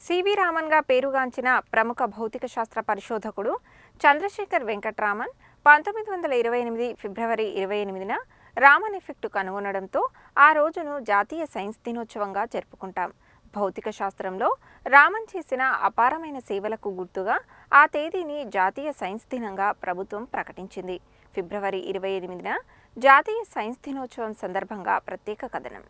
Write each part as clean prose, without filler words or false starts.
CV రామన్గా పేరుగాంచిన ప్రముఖ భౌతిక శాస్త్ర పరిశోధకుడు చంద్రశేఖర్ వెంకట్రామన్ 1928 ఫిబ్రవరి 28న రామన్ ఎఫెక్టు కనుగొనడంతో ఆ రోజును జాతీయ సైన్స్ దినోత్సవంగా జరుపుకుంటాం. భౌతిక శాస్త్రంలో రామన్ చేసిన అపారమైన సేవలకు గుర్తుగా ఆ తేదీని జాతీయ సైన్స్ దినంగా ప్రభుత్వం ప్రకటించింది. ఫిబ్రవరి 28న జాతీయ సైన్స్ దినోత్సవం సందర్భంగా ప్రత్యేక కథనం.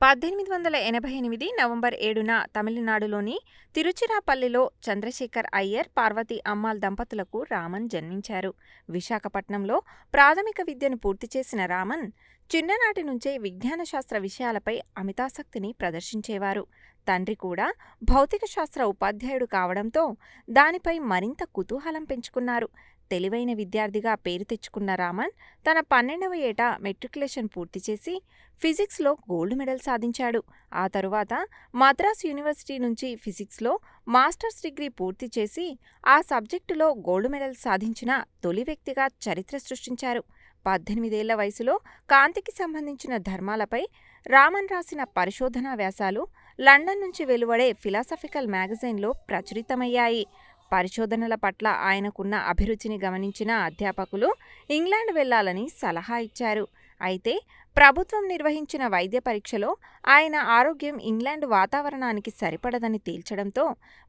1888 నవంబర్ 7న తమిళనాడులోని తిరుచిరాపల్లిలో చంద్రశేఖర్ అయ్యర్, పార్వతి అమ్మాల్ దంపతులకు రామన్ జన్మించారు. విశాఖపట్నంలో ప్రాథమిక విద్యను పూర్తి చేసిన రామన్ చిన్ననాటి నుంచే విజ్ఞాన శాస్త్ర విషయాలపై అమితాసక్తిని ప్రదర్శించేవారు. తండ్రి కూడా భౌతిక శాస్త్ర ఉపాధ్యాయుడు కావడంతో దానిపై మరింత కుతూహలం పెంచుకున్నారు. తెలివైన విద్యార్థిగా పేరు తెచ్చుకున్న రామన్ తన 12వ ఏట మెట్రికులేషన్ పూర్తి చేసి ఫిజిక్స్లో గోల్డ్ మెడల్ సాధించాడు. ఆ తరువాత మద్రాస్ యూనివర్సిటీ నుంచి ఫిజిక్స్లో మాస్టర్స్ డిగ్రీ పూర్తి చేసి ఆ సబ్జెక్టులో గోల్డ్ మెడల్ సాధించిన తొలి వ్యక్తిగా చరిత్ర సృష్టించారు. 18 ఏళ్ల వయసులో కాంతికి సంబంధించిన ధర్మాలపై రామన్ రాసిన పరిశోధనా వ్యాసాలు లండన్ నుంచి వెలువడే ఫిలాసఫికల్ మ్యాగజైన్లో ప్రచురితమయ్యాయి. పరిశోధనల పట్ల ఆయనకున్న అభిరుచిని గమనించిన అధ్యాపకులు ఇంగ్లాండ్ వెళ్లాలని సలహా ఇచ్చారు. అయితే ప్రభుత్వం నిర్వహించిన వైద్య పరీక్షలో ఆయన ఆరోగ్యం ఇంగ్లాండ్ వాతావరణానికి సరిపడదని తేల్చడంతో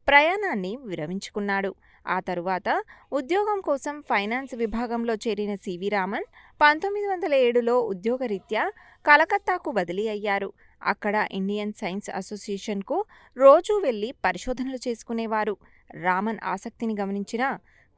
ప్రయాణాన్ని విరమించుకున్నాడు. ఆ తరువాత ఉద్యోగం కోసం ఫైనాన్స్ విభాగంలో చేరిన సివి రామన్ 1907లో ఉద్యోగరీత్యా కలకత్తాకు బదిలీ అయ్యారు. అక్కడ ఇండియన్ సైన్స్ అసోసియేషన్కు రోజూ వెళ్లి పరిశోధనలు చేసుకునేవారు. రామన్ ఆసక్తిని గమనించిన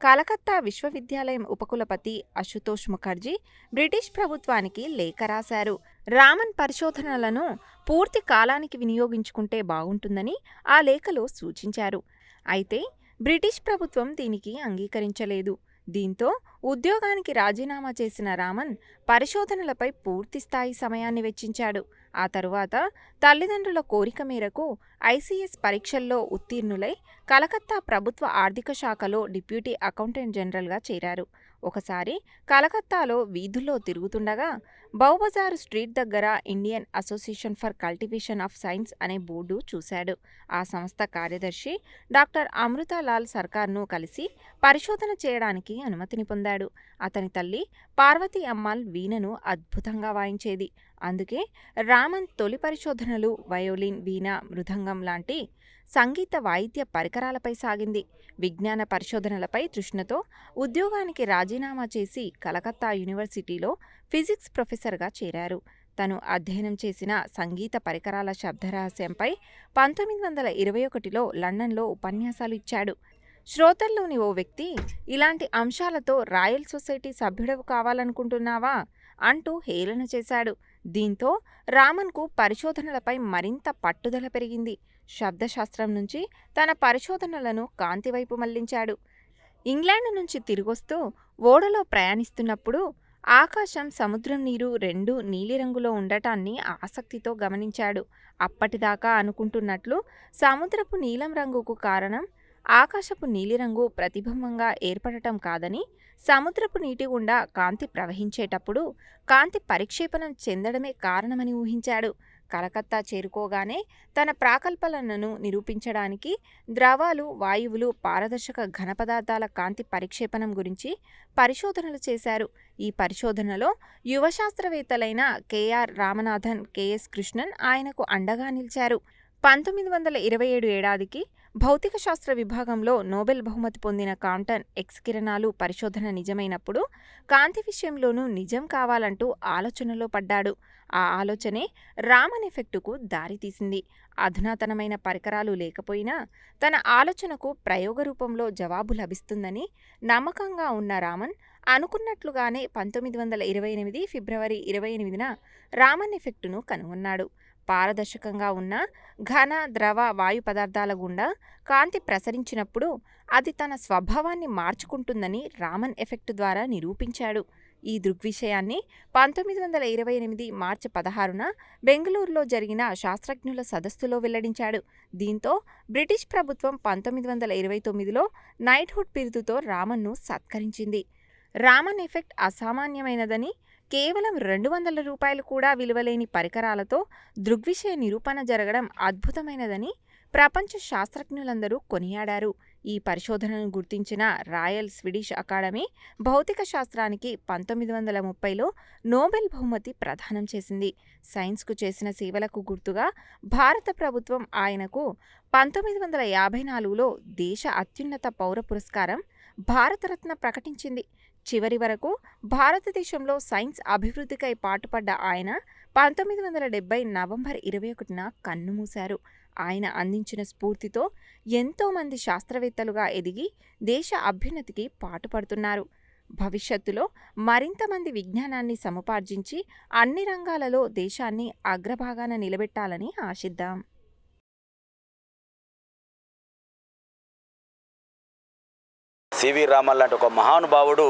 కలకత్తా విశ్వవిద్యాలయం ఉపకులపతి అశుతోష్ ముఖర్జీ బ్రిటిష్ ప్రభుత్వానికి లేఖ రాశారు. రామన్ పరిశోధనలను పూర్తి కాలానికి వినియోగించుకుంటే బాగుంటుందని ఆ లేఖలో సూచించారు. అయితే బ్రిటిష్ ప్రభుత్వం దీనికి అంగీకరించలేదు. దీంతో ఉద్యోగానికి రాజీనామా చేసిన రామన్ పరిశోధనలపై పూర్తిస్థాయి సమయాన్ని వెచ్చించాడు. ఆ తరువాత తల్లిదండ్రుల కోరిక మేరకు ఐసీఎస్ పరీక్షల్లో ఉత్తీర్ణులై కలకత్తా ప్రభుత్వ ఆర్థిక శాఖలో డిప్యూటీ అకౌంటెంట్ జనరల్గా చేరారు. ఒకసారి కలకత్తాలో వీధుల్లో తిరుగుతుండగా బౌబజారు స్ట్రీట్ దగ్గర Indian association for cultivation of science అనే బోర్డు చూశాడు. ఆ సంస్థ కార్యదర్శి డాక్టర్ అమృతాలాల్ సర్కార్ను కలిసి పరిశోధన చేయడానికి అనుమతిని పొందాడు. అతని తల్లి పార్వతి అమ్మాల్ వీణను అద్భుతంగా వాయించేది. అందుకే రామన్ తొలి పరిశోధనలు వయోలిన్, వీణ, మృదంగం లాంటి సంగీత వాయిద్య పరికరాలపై సాగింది. విజ్ఞాన పరిశోధనలపై తృష్ణతో ఉద్యోగానికి రాజీనామా చేసి కలకత్తా యూనివర్సిటీలో ఫిజిక్స్ ప్రొఫెసర్గా చేరారు. తను అధ్యయనం చేసిన సంగీత పరికరాల శబ్దరహస్యంపై 1921లో లండన్లో ఉపన్యాసాలు ఇచ్చాడు. శ్రోతల్లోని ఓ వ్యక్తి, ఇలాంటి అంశాలతో రాయల్ సొసైటీ సభ్యుడవు కావాలనుకుంటున్నావా అంటూ హేళన చేశాడు. దీంతో రామన్కు పరిశోధనలపై మరింత పట్టుదల పెరిగింది. శబ్దశాస్త్రం నుంచి తన పరిశోధనలను కాంతివైపు మళ్లించాడు. ఇంగ్లాండ్ నుంచి తిరిగొస్తూ ఓడలో ప్రయాణిస్తున్నప్పుడు ఆకాశం, సముద్రం నీరు రెండూ నీలిరంగులో ఉండటాన్ని ఆసక్తితో గమనించాడు. అప్పటిదాకా అనుకుంటున్నట్లు సముద్రపు నీలం రంగుకు కారణం ఆకాశపు నీలిరంగు ప్రతిబింబంగా ఏర్పడటం కాదని, సముద్రపు నీటి గుండా కాంతి ప్రవహించేటప్పుడు కాంతి పరిక్షేపణం చెందడమే కారణమని ఊహించాడు. కలకత్తా చేరుకోగానే తన ప్రాకల్పనలను నిరూపించడానికి ద్రవాలు, వాయువులు, పారదర్శక ఘనపదార్థాల కాంతి పరిక్షేపణం గురించి పరిశోధనలు చేశారు. ఈ పరిశోధనలో యువ శాస్త్రవేత్తలైన కెఆర్ రామనాథన్, కెఎస్ కృష్ణన్ ఆయనకు అండగా నిలిచారు. 1927 ఏడాదికి భౌతిక శాస్త్ర విభాగంలో నోబెల్ బహుమతి పొందిన కాంటన్ ఎక్స్ కిరణాలు పరిశోధన నిజమైనప్పుడు కాంతి విషయంలోనూ నిజం కావాలంటూ ఆలోచనలో పడ్డాడు. ఆ ఆలోచనే రామన్ ఎఫెక్టుకు దారితీసింది. అధునాతనమైన పరికరాలు లేకపోయినా తన ఆలోచనకు ప్రయోగ రూపంలో జవాబు లభిస్తుందని నమ్మకంగా ఉన్న రామన్ అనుకున్నట్లుగానే 1928 ఫిబ్రవరి 28న రామన్ ఎఫెక్టును కనుగొన్నాడు. పారదర్శకంగా ఉన్న ఘన, ద్రవ, వాయు పదార్థాల గుండా కాంతి ప్రసరించినప్పుడు అది తన స్వభావాన్ని మార్చుకుంటుందని రామన్ ఎఫెక్టు ద్వారా నిరూపించాడు. ఈ దృగ్విషయాన్ని 1928 మార్చి 16న బెంగళూరులో జరిగిన శాస్త్రజ్ఞుల సదస్సులో వెల్లడించాడు. దీంతో బ్రిటిష్ ప్రభుత్వం 1929లో నైట్హుడ్ బిరుదుతో రామన్ను సత్కరించింది. రామన్ ఎఫెక్ట్ అసామాన్యమైనదని, కేవలం 200 రూపాయలు కూడా విలువలేని పరికరాలతో దృగ్విషయ నిరూపణ జరగడం అద్భుతమైనదని ప్రపంచ శాస్త్రజ్ఞులందరూ కొనియాడారు. ఈ పరిశోధనను గుర్తించిన రాయల్ స్వీడిష్ అకాడమీ భౌతిక శాస్త్రానికి 1930లో నోబెల్ బహుమతి ప్రదానం చేసింది. సైన్స్కు చేసిన సేవలకు గుర్తుగా భారత ప్రభుత్వం ఆయనకు 1954లో దేశ అత్యున్నత పౌర పురస్కారం భారతరత్న ప్రకటించింది. చివరి వరకు భారతదేశంలో సైన్స్ అభివృద్ధికై పాటుపడ్డ ఆయన 1970 నవంబర్ 21న కన్నుమూశారు. ఆయన అందించిన స్ఫూర్తితో ఎంతోమంది శాస్త్రవేత్తలుగా ఎదిగి దేశ అభ్యున్నతికి పాటుపడుతున్నారు. భవిష్యత్తులో మరింత మంది విజ్ఞానాన్ని సముపార్జించి అన్ని రంగాలలో దేశాన్ని అగ్రభాగాన నిలబెట్టాలని ఆశిద్దాం. సివి రామన్ లాంటి ఒక మహానుభావుడు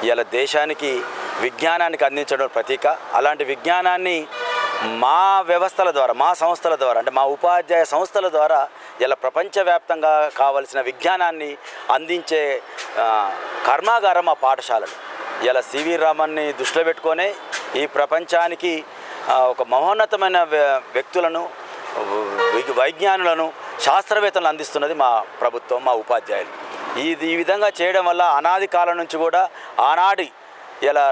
ఇలా దేశానికి విజ్ఞానానికి అందించడం ప్రతీక. అలాంటి విజ్ఞానాన్ని మా వ్యవస్థల ద్వారా, మా సంస్థల ద్వారా, అంటే మా ఉపాధ్యాయ సంస్థల ద్వారా ఇలా ప్రపంచవ్యాప్తంగా కావలసిన విజ్ఞానాన్ని అందించే కర్మాగారం మా పాఠశాలలు. ఇలా సివి రామన్ని దృష్టిలో పెట్టుకొనే ఈ ప్రపంచానికి ఒక మహోన్నతమైన వ్యక్తులను, వైజ్ఞానులను, శాస్త్రవేత్తలను అందిస్తున్నది మా ప్రభుత్వం, మా ఉపాధ్యాయులు. ఈ విధంగా చేయడం వల్ల అనాది కాలం నుంచి కూడా ఆనాడి ఇలా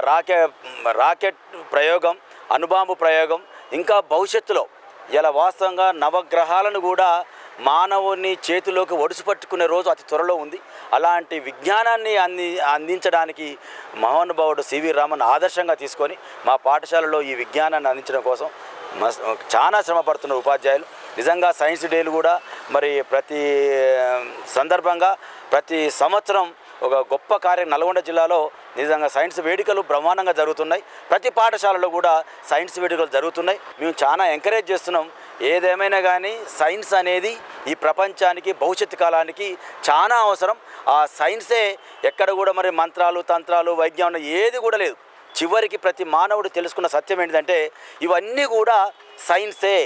రాకెట్ ప్రయోగం, అణుబాంబు ప్రయోగం, ఇంకా భవిష్యత్తులో ఇలా వాస్తవంగా నవగ్రహాలను కూడా మానవుని చేతిలోకి ఒడిసిపట్టుకునే రోజు అతి త్వరలో ఉంది. అలాంటి విజ్ఞానాన్ని అందించడానికి మహానుభావుడు సివి రామన్ ఆదర్శంగా తీసుకొని మా పాఠశాలలో ఈ విజ్ఞానాన్ని అందించడం కోసం చాలా శ్రమ పడుతున్న ఉపాధ్యాయులు. నిజంగా సైన్స్ డేలు కూడా మరి ప్రతి సందర్భంగా ప్రతి సంవత్సరం ఒక గొప్ప కార్యం నల్గొండ జిల్లాలో నిజంగా సైన్స్ వేడుకలు బ్రహ్మాండంగా జరుగుతున్నాయి. ప్రతి పాఠశాలలో కూడా సైన్స్ వేడుకలు జరుగుతున్నాయి. మేము చాలా ఎంకరేజ్ చేస్తున్నాం. ఏదేమైనా కానీ సైన్స్ అనేది ఈ ప్రపంచానికి, భవిష్యత్తు కాలానికి చాలా అవసరం. ఆ సైన్సే ఎక్కడ కూడా మరి మంత్రాలు, తంత్రాలు, వైజ్ఞానం ఏది కూడా లేదు. చివరికి ప్రతి మానవుడు తెలుసుకున్న సత్యం ఏంటంటే ఇవన్నీ కూడా సైన్సే.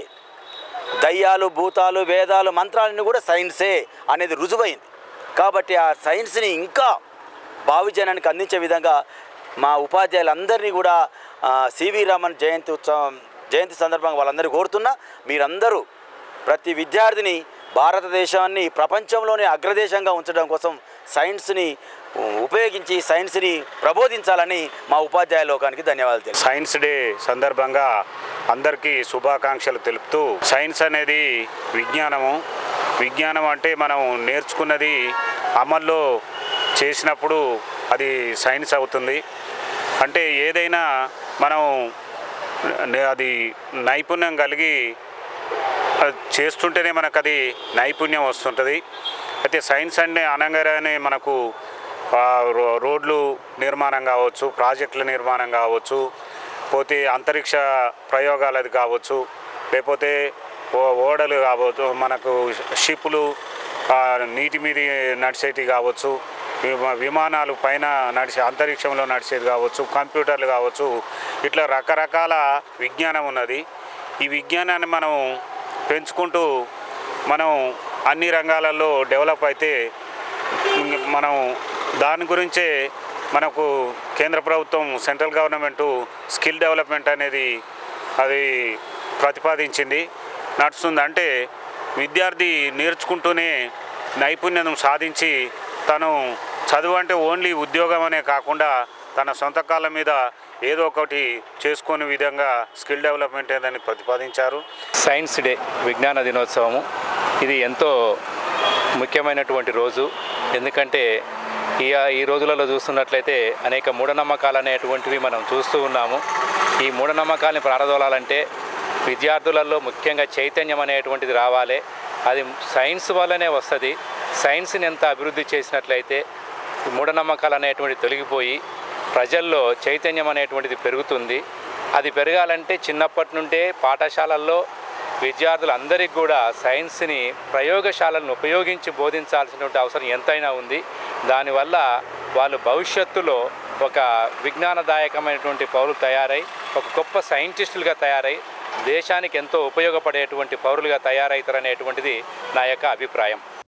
దయ్యాలు, భూతాలు, వేదాలు, మంత్రాలన్నీ కూడా సైన్సే అనేది రుజువైంది. కాబట్టి ఆ సైన్స్ని ఇంకా భావిజనానికి అందించే విధంగా మా ఉపాధ్యాయులందరినీ కూడా సివి రామన్ జయంతి సందర్భంగా వాళ్ళందరూ కోరుతున్నా, మీరందరూ ప్రతి విద్యార్థిని భారతదేశాన్ని ప్రపంచంలోనే అగ్రదేశంగా ఉంచడం కోసం సైన్స్ని ఉపయోగించి సైన్స్ని ప్రబోధించాలని మా ఉపాధ్యాయ లోకానికి ధన్యవాదాలు తెలుపు. సైన్స్ డే సందర్భంగా అందరికీ శుభాకాంక్షలు తెలుపుతూ, సైన్స్ అనేది విజ్ఞానం అంటే మనం నేర్చుకున్నది అమల్లో చేసినప్పుడు అది సైన్స్ అవుతుంది. అంటే ఏదైనా మనం అది నైపుణ్యం కలిగి చేస్తుంటేనే మనకు అది నైపుణ్యం వస్తుంటుంది. అయితే సైన్స్ అంటే అనగానే మనకు రోడ్లు నిర్మాణం కావచ్చు, ప్రాజెక్టుల నిర్మాణం కావచ్చు, పోతే అంతరిక్ష ప్రయోగాలది కావచ్చు, లేకపోతే ఓడలు కావచ్చు, మనకు షిప్పులు నీటి మీద నడిచేటి కావచ్చు, విమానాలు పైన నడిచే అంతరిక్షంలో నడిచేది కావచ్చు, కంప్యూటర్లు కావచ్చు, ఇట్లా రకరకాల విజ్ఞానం ఉన్నది. ఈ విజ్ఞానాన్ని మనం పెంచుకుంటూ మనం అన్ని రంగాలలో డెవలప్ అయితే మనం దాని గురించే మనకు కేంద్ర ప్రభుత్వం, సెంట్రల్ గవర్నమెంటు స్కిల్ డెవలప్మెంట్ అనేది అది ప్రతిపాదించింది, నడుస్తుంది. అంటే విద్యార్థి నేర్చుకుంటూనే నైపుణ్యం సాధించి తను చదువు అంటే ఓన్లీ ఉద్యోగం అనే కాకుండా తన సొంత కాళ్ళ మీద ఏదో ఒకటి చేసుకునే విధంగా స్కిల్ డెవలప్మెంట్ ఏదని ప్రతిపాదించారు. సైన్స్ డే, విజ్ఞాన దినోత్సవము, ఇది ఎంతో ముఖ్యమైనటువంటి రోజు. ఎందుకంటే ఈ రోజులలో చూస్తున్నట్లయితే అనేక మూఢనమ్మకాలు అనేటువంటివి మనం చూస్తూ ఉన్నాము. ఈ మూఢనమ్మకాలని ప్రారదోలాలంటే విద్యార్థులలో ముఖ్యంగా చైతన్యం అనేటువంటిది రావాలి. అది సైన్స్ వల్లనే వస్తుంది. సైన్స్ని ఎంత అభివృద్ధి చేసినట్లయితే మూఢనమ్మకాలు అనేటువంటివి తొలగిపోయి ప్రజల్లో చైతన్యం అనేటువంటిది పెరుగుతుంది. అది పెరగాలంటే చిన్నప్పటి నుండే పాఠశాలల్లో విద్యార్థులందరికీ కూడా సైన్స్ని ప్రయోగశాలను ఉపయోగించి బోధించాల్సినటువంటి అవసరం ఎంతైనా ఉంది. దానివల్ల వాళ్ళు భవిష్యత్తులో ఒక విజ్ఞానదాయకమైనటువంటి పౌరులు తయారై ఒక గొప్ప సైంటిస్టులుగా తయారై దేశానికి ఎంతో ఉపయోగపడేటువంటి పౌరులుగా తయారవుతారనేటువంటిది నా యొక్క అభిప్రాయం.